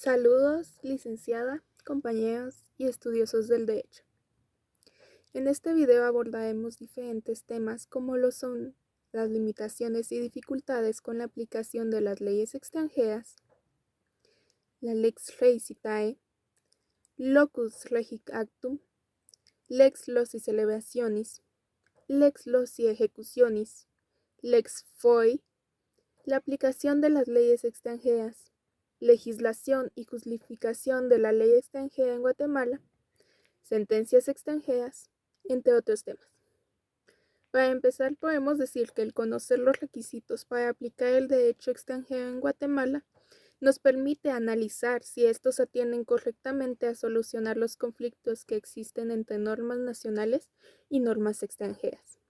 Saludos, licenciada, compañeros y estudiosos del derecho. En este video abordaremos diferentes temas como lo son las limitaciones y dificultades con la aplicación de las leyes extranjeras, la Lex Recitae, Locus Regit Actum, Lex Loci Celebrationis, Lex Loci Executionis, Lex Foi, la aplicación de las leyes extranjeras, legislación y justificación de la ley extranjera en Guatemala, sentencias extranjeras, entre otros temas. Para empezar, podemos decir que el conocer los requisitos para aplicar el derecho extranjero en Guatemala nos permite analizar si estos atienden correctamente a solucionar los conflictos que existen entre normas nacionales y normas extranjeras.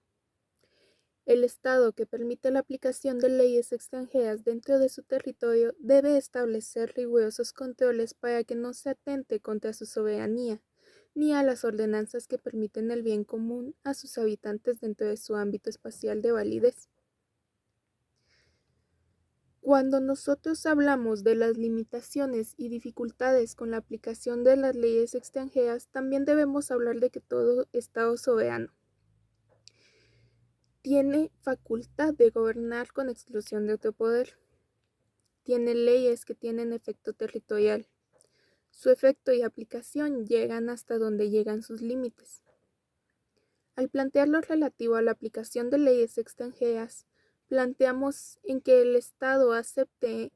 El Estado que permite la aplicación de leyes extranjeras dentro de su territorio debe establecer rigurosos controles para que no se atente contra su soberanía, ni a las ordenanzas que permiten el bien común a sus habitantes dentro de su ámbito espacial de validez. Cuando nosotros hablamos de las limitaciones y dificultades con la aplicación de las leyes extranjeras, también debemos hablar de que todo Estado soberano tiene facultad de gobernar con exclusión de otro poder. Tiene leyes que tienen efecto territorial. Su efecto y aplicación llegan hasta donde llegan sus límites. Al plantear lo relativo a la aplicación de leyes extranjeras, planteamos en que el Estado acepte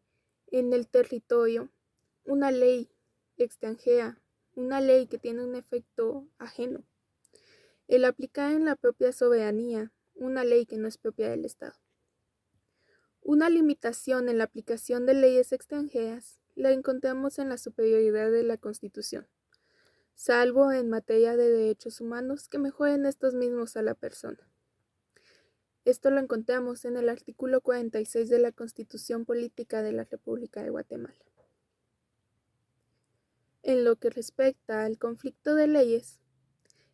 en el territorio una ley extranjera, una ley que tiene un efecto ajeno. El aplicar en la propia soberanía una ley que no es propia del Estado. Una limitación en la aplicación de leyes extranjeras la encontramos en la superioridad de la Constitución, salvo en materia de derechos humanos que mejoren estos mismos a la persona. Esto lo encontramos en el artículo 46 de la Constitución Política de la República de Guatemala. En lo que respecta al conflicto de leyes,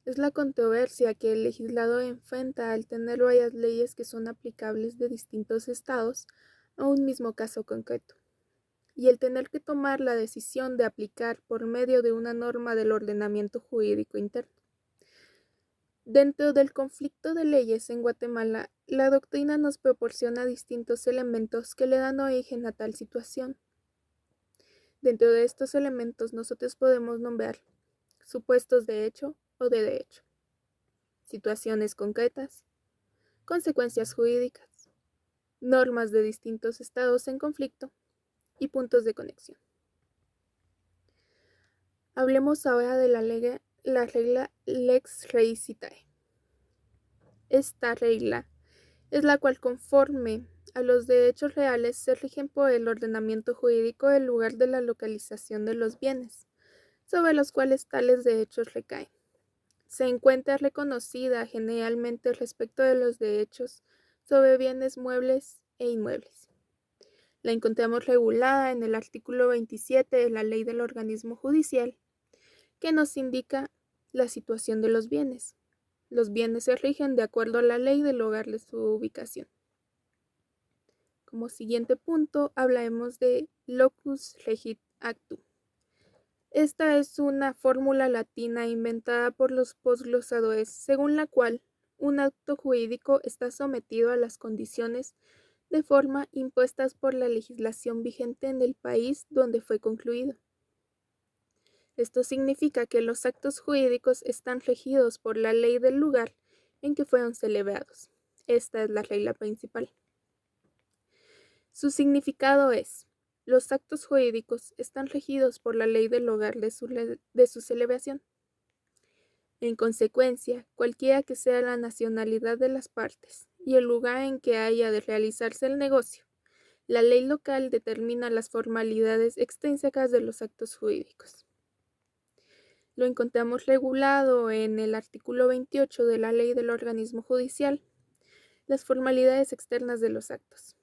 es la controversia que el legislador enfrenta al tener varias leyes que son aplicables de distintos estados a un mismo caso concreto, y el tener que tomar la decisión de aplicar por medio de una norma del ordenamiento jurídico interno. Dentro del conflicto de leyes en Guatemala, la doctrina nos proporciona distintos elementos que le dan origen a tal situación. Dentro de estos elementos nosotros podemos nombrar supuestos de hecho o de derecho, situaciones concretas, consecuencias jurídicas, normas de distintos estados en conflicto y puntos de conexión. Hablemos ahora de la regla Lex Recitae. Esta regla es la cual, conforme a los derechos reales, se rigen por el ordenamiento jurídico del lugar de la localización de los bienes, sobre los cuales tales derechos recaen. Se encuentra reconocida generalmente respecto de los derechos sobre bienes muebles e inmuebles. La encontramos regulada en el artículo 27 de la Ley del Organismo Judicial, que nos indica la situación de los bienes. Los bienes se rigen de acuerdo a la ley del lugar de su ubicación. Como siguiente punto, hablaremos de locus regit actum. Esta es una fórmula latina inventada por los posglosadores, según la cual un acto jurídico está sometido a las condiciones de forma impuestas por la legislación vigente en el país donde fue concluido. Esto significa que los actos jurídicos están regidos por la ley del lugar en que fueron celebrados. Esta es la regla principal. Su significado es: los actos jurídicos están regidos por la ley del lugar de su celebración. En consecuencia, cualquiera que sea la nacionalidad de las partes y el lugar en que haya de realizarse el negocio, la ley local determina las formalidades extrínsecas de los actos jurídicos. Lo encontramos regulado en el artículo 28 de la Ley del Organismo Judicial, las formalidades externas de los actos.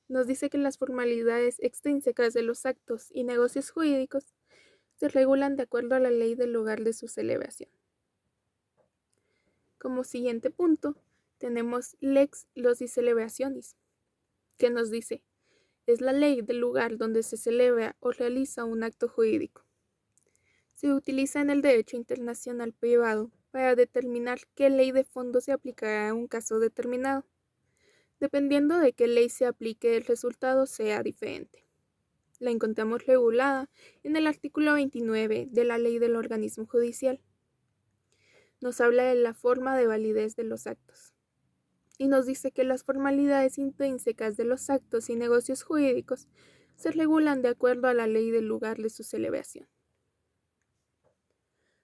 Nos dice que las formalidades extrínsecas de los actos y negocios jurídicos se regulan de acuerdo a la ley del lugar de su celebración. Como siguiente punto, tenemos Lex Loci Celebrationis, que nos dice: es la ley del lugar donde se celebra o realiza un acto jurídico. Se utiliza en el derecho internacional privado para determinar qué ley de fondo se aplicará en un caso determinado. Dependiendo de qué ley se aplique, el resultado sea diferente. La encontramos regulada en el artículo 29 de la Ley del Organismo Judicial. Nos habla de la forma de validez de los actos y nos dice que las formalidades intrínsecas de los actos y negocios jurídicos se regulan de acuerdo a la ley del lugar de su celebración.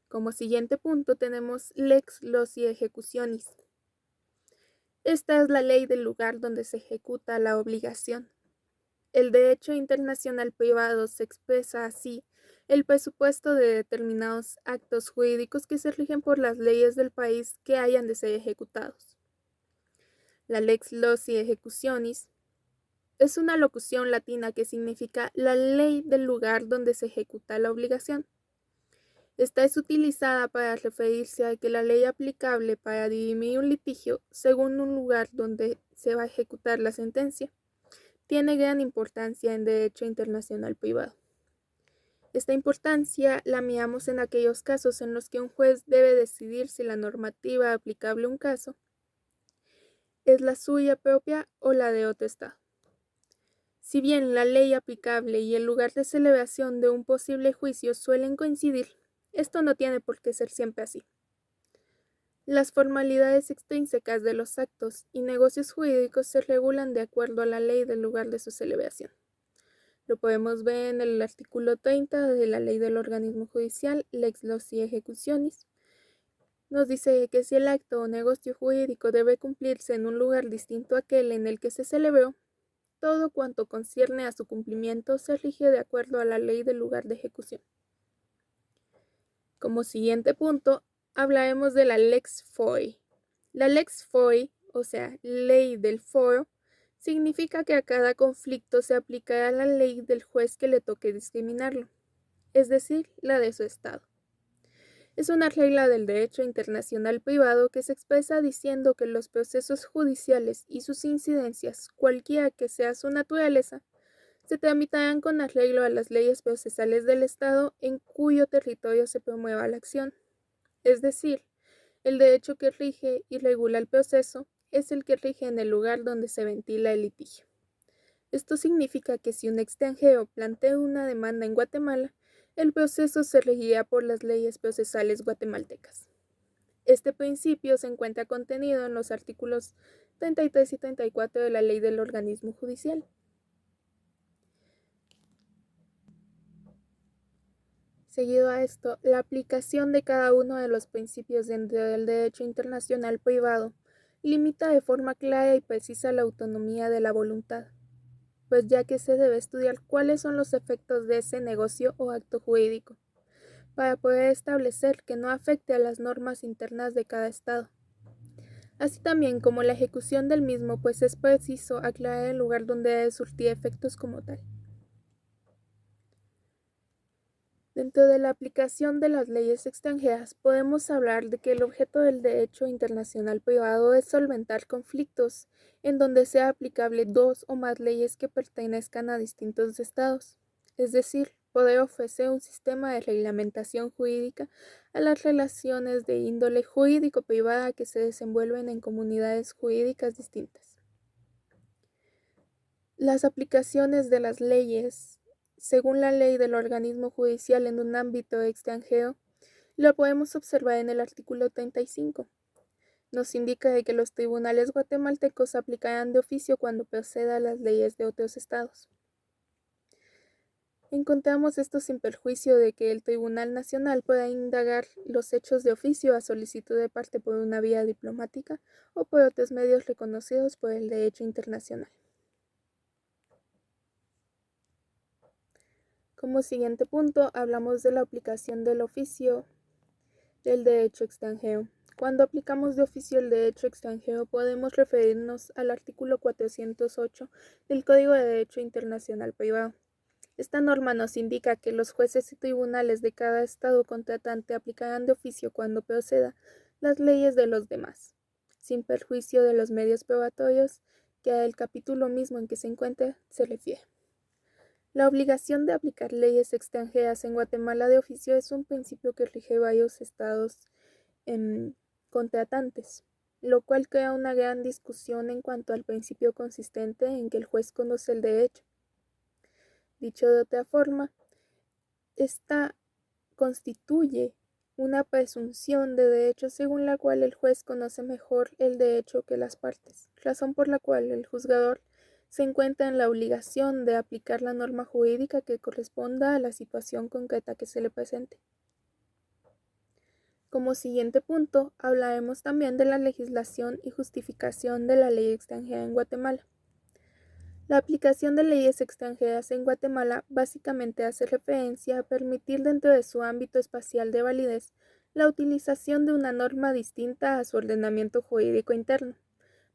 Como siguiente punto tenemos lex loci executionis. Esta es la ley del lugar donde se ejecuta la obligación. El derecho internacional privado se expresa así el presupuesto de determinados actos jurídicos que se rigen por las leyes del país que hayan de ser ejecutados. La lex loci executionis es una locución latina que significa la ley del lugar donde se ejecuta la obligación. Esta es utilizada para referirse a que la ley aplicable para dirimir un litigio según un lugar donde se va a ejecutar la sentencia tiene gran importancia en derecho internacional privado. Esta importancia la miramos en aquellos casos en los que un juez debe decidir si la normativa aplicable a un caso es la suya propia o la de otro Estado. Si bien la ley aplicable y el lugar de celebración de un posible juicio suelen coincidir, esto no tiene por qué ser siempre así. Las formalidades extrínsecas de los actos y negocios jurídicos se regulan de acuerdo a la ley del lugar de su celebración. Lo podemos ver en el artículo 30 de la Ley del Organismo Judicial, Lex loci executionis. Nos dice que si el acto o negocio jurídico debe cumplirse en un lugar distinto a aquel en el que se celebró, todo cuanto concierne a su cumplimiento se rige de acuerdo a la ley del lugar de ejecución. Como siguiente punto, hablaremos de la lex fori. La lex fori, o sea, ley del foro, significa que a cada conflicto se aplicará la ley del juez que le toque discriminarlo, es decir, la de su estado. Es una regla del derecho internacional privado que se expresa diciendo que los procesos judiciales y sus incidencias, cualquiera que sea su naturaleza, se tramitarán con arreglo a las leyes procesales del Estado en cuyo territorio se promueva la acción. Es decir, el derecho que rige y regula el proceso es el que rige en el lugar donde se ventila el litigio. Esto significa que si un extranjero plantea una demanda en Guatemala, el proceso se regirá por las leyes procesales guatemaltecas. Este principio se encuentra contenido en los artículos 33 y 34 de la Ley del Organismo Judicial. Seguido a esto, la aplicación de cada uno de los principios dentro del derecho internacional privado limita de forma clara y precisa la autonomía de la voluntad, pues ya que se debe estudiar cuáles son los efectos de ese negocio o acto jurídico, para poder establecer que no afecte a las normas internas de cada Estado, así también como la ejecución del mismo, pues es preciso aclarar el lugar donde debe surtir efectos como tal. Dentro de la aplicación de las leyes extranjeras, podemos hablar de que el objeto del derecho internacional privado es solventar conflictos en donde sea aplicable dos o más leyes que pertenezcan a distintos estados, es decir, poder ofrecer un sistema de reglamentación jurídica a las relaciones de índole jurídico-privada que se desenvuelven en comunidades jurídicas distintas. Las aplicaciones de las leyes según la ley del organismo judicial en un ámbito extranjero, lo podemos observar en el artículo 35. Nos indica de que los tribunales guatemaltecos aplicarán de oficio cuando proceda a las leyes de otros estados. Encontramos esto sin perjuicio de que el Tribunal Nacional pueda indagar los hechos de oficio a solicitud de parte por una vía diplomática o por otros medios reconocidos por el derecho internacional. Como siguiente punto, hablamos de la aplicación del oficio del derecho extranjero. Cuando aplicamos de oficio el derecho extranjero, podemos referirnos al artículo 408 del Código de Derecho Internacional Privado. Esta norma nos indica que los jueces y tribunales de cada estado contratante aplicarán de oficio cuando proceda las leyes de los demás, sin perjuicio de los medios probatorios que al capítulo mismo en que se encuentra se refiere. La obligación de aplicar leyes extranjeras en Guatemala de oficio es un principio que rige varios estados contratantes, lo cual crea una gran discusión en cuanto al principio consistente en que el juez conoce el derecho. Dicho de otra forma, esta constituye una presunción de derecho según la cual el juez conoce mejor el derecho que las partes, razón por la cual el juzgador se encuentra en la obligación de aplicar la norma jurídica que corresponda a la situación concreta que se le presente. Como siguiente punto, hablaremos también de la legislación y justificación de la ley extranjera en Guatemala. La aplicación de leyes extranjeras en Guatemala básicamente hace referencia a permitir dentro de su ámbito espacial de validez la utilización de una norma distinta a su ordenamiento jurídico interno,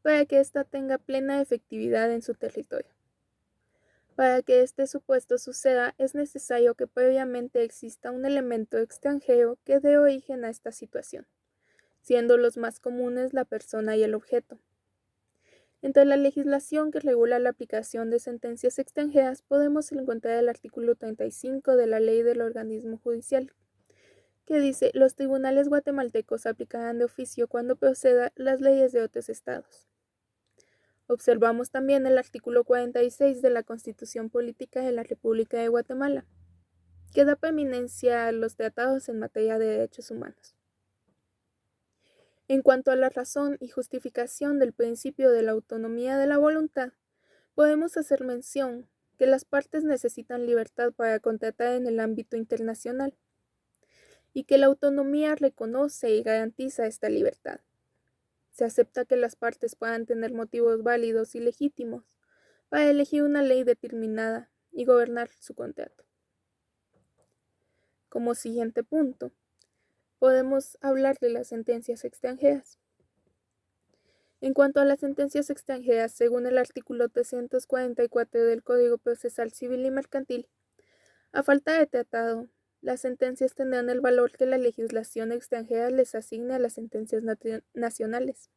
para que ésta tenga plena efectividad en su territorio. Para que este supuesto suceda, es necesario que previamente exista un elemento extranjero que dé origen a esta situación, siendo los más comunes la persona y el objeto. Entre la legislación que regula la aplicación de sentencias extranjeras podemos encontrar el artículo 35 de la Ley del Organismo Judicial, que dice: los tribunales guatemaltecos aplicarán de oficio cuando proceda las leyes de otros estados. Observamos también el artículo 46 de la Constitución Política de la República de Guatemala, que da preeminencia a los tratados en materia de derechos humanos. En cuanto a la razón y justificación del principio de la autonomía de la voluntad, podemos hacer mención que las partes necesitan libertad para contratar en el ámbito internacional y que la autonomía reconoce y garantiza esta libertad. Se acepta que las partes puedan tener motivos válidos y legítimos para elegir una ley determinada y gobernar su contrato. Como siguiente punto, podemos hablar de las sentencias extranjeras. En cuanto a las sentencias extranjeras, según el artículo 344 del Código Procesal Civil y Mercantil, a falta de tratado, las sentencias tendrán el valor que la legislación extranjera les asigne a las sentencias nacionales.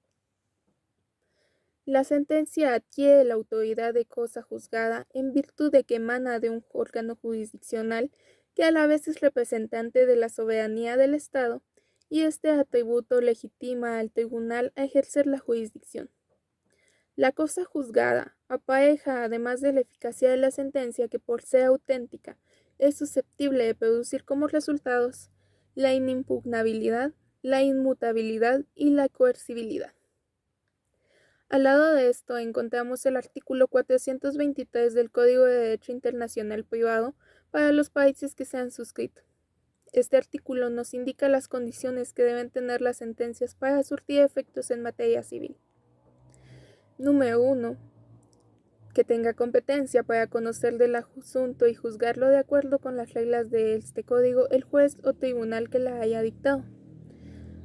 La sentencia adquiere la autoridad de cosa juzgada en virtud de que emana de un órgano jurisdiccional que a la vez es representante de la soberanía del Estado, y este atributo legitima al tribunal a ejercer la jurisdicción. La cosa juzgada apareja, además de la eficacia de la sentencia, que por ser auténtica es susceptible de producir como resultados la inimpugnabilidad, la inmutabilidad y la coercibilidad. Al lado de esto encontramos el artículo 423 del Código de Derecho Internacional Privado para los países que se han suscrito. Este artículo nos indica las condiciones que deben tener las sentencias para surtir efectos en materia civil. Número 1. Que tenga competencia para conocer del asunto y juzgarlo de acuerdo con las reglas de este código el juez o tribunal que la haya dictado.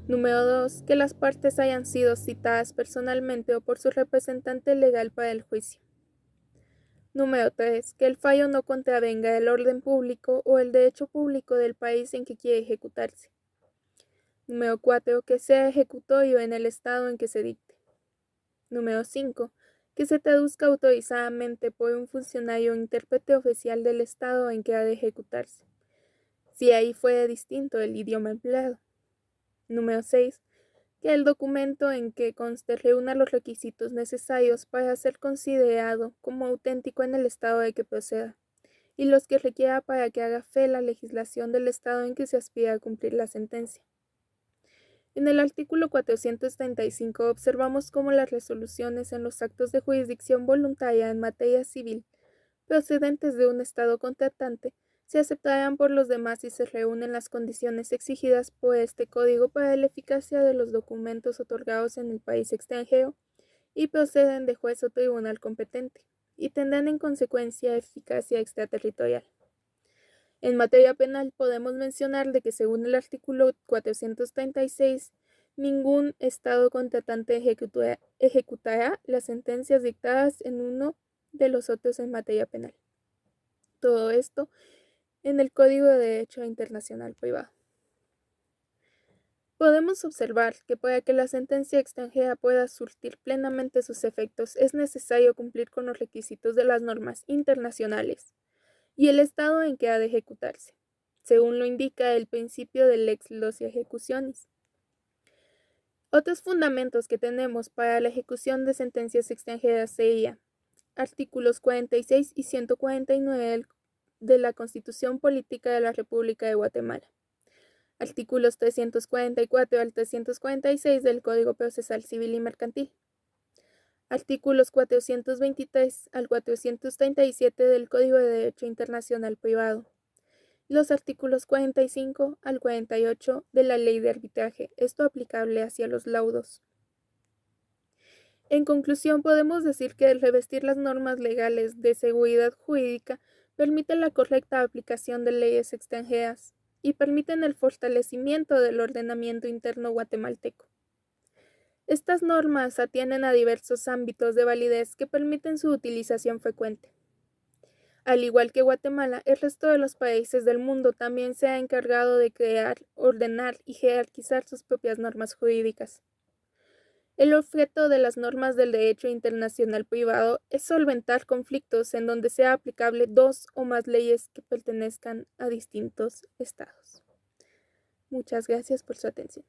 Número 2. Que las partes hayan sido citadas personalmente o por su representante legal para el juicio. Número 3. Que el fallo no contravenga el orden público o el derecho público del país en que quiere ejecutarse. Número 4. Que sea ejecutorio en el estado en que se dicte. Número 5. Que se traduzca autorizadamente por un funcionario o intérprete oficial del estado en que ha de ejecutarse, si ahí fuera distinto el idioma empleado. Número 6. Que el documento en que conste reúna los requisitos necesarios para ser considerado como auténtico en el estado de que proceda, y los que requiera para que haga fe la legislación del estado en que se aspira a cumplir la sentencia. En el artículo 435 observamos cómo las resoluciones en los actos de jurisdicción voluntaria en materia civil procedentes de un estado contratante se aceptarán por los demás si se reúnen las condiciones exigidas por este código para la eficacia de los documentos otorgados en el país extranjero y proceden de juez o tribunal competente, y tendrán en consecuencia eficacia extraterritorial. En materia penal podemos mencionar de que según el artículo 436, ningún estado contratante ejecutará las sentencias dictadas en uno de los otros en materia penal. Todo esto en el Código de Derecho Internacional Privado. Podemos observar que para que la sentencia extranjera pueda surtir plenamente sus efectos es necesario cumplir con los requisitos de las normas internacionales y el estado en que ha de ejecutarse, según lo indica el principio del lex loci ejecutionis. Otros fundamentos que tenemos para la ejecución de sentencias extranjeras sería artículos 46 y 149 de la Constitución Política de la República de Guatemala, artículos 344 al 346 del Código Procesal Civil y Mercantil, artículos 423 al 437 del Código de Derecho Internacional Privado, los artículos 45 al 48 de la Ley de Arbitraje, esto aplicable hacia los laudos. En conclusión, podemos decir que el revestir las normas legales de seguridad jurídica permite la correcta aplicación de leyes extranjeras y permiten el fortalecimiento del ordenamiento interno guatemalteco. Estas normas atienden a diversos ámbitos de validez que permiten su utilización frecuente. Al igual que Guatemala, el resto de los países del mundo también se ha encargado de crear, ordenar y jerarquizar sus propias normas jurídicas. El objeto de las normas del derecho internacional privado es solventar conflictos en donde sea aplicable dos o más leyes que pertenezcan a distintos estados. Muchas gracias por su atención.